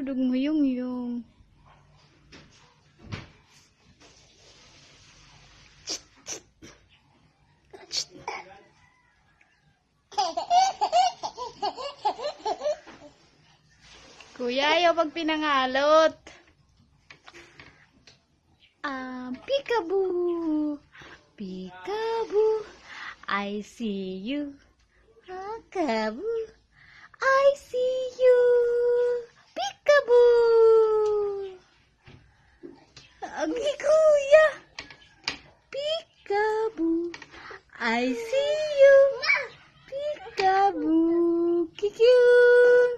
dudug mo yung. Kuya, ayaw pag pinangalot. Peekaboo. Peekaboo. I see you. Peekaboo. I see you. Peekaboo. Ang kuya. Peekaboo. I see you. Peekaboo. Kikiyun.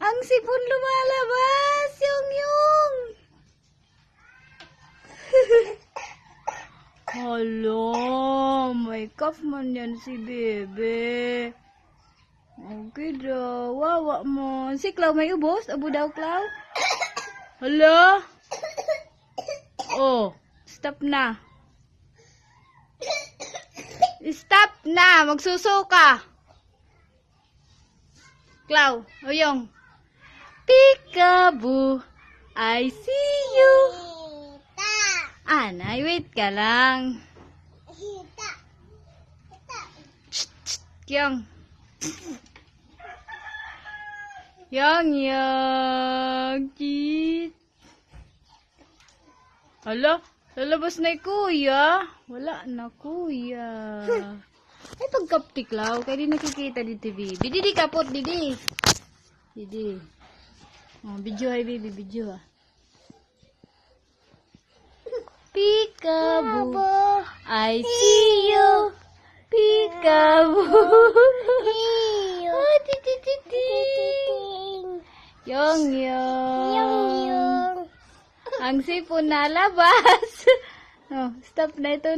Ang sipon lumalabas. Yung. Hala, may cough man yan si bebe. Okay daw, wawa mo. Si Clau may ubos? Abo daw, Clau? Hala? Oh, stop na. Stop na, magsuso ka. Clau, oyong. Peekaboo, I see you. Anay, wait ka lang. Kyong. Yang. Kit. Hala, lalabas na kuya. Wala na kuya. Ay, pagkaptiklaw. Kaya di nakikita di TV. Didi, kapot, didi. Didi. Oh, video ay, baby, video ah. Peekaboo, I see you. Peekaboo. Oh, Yung. Ang sipon na labas. Oh, stop na ito.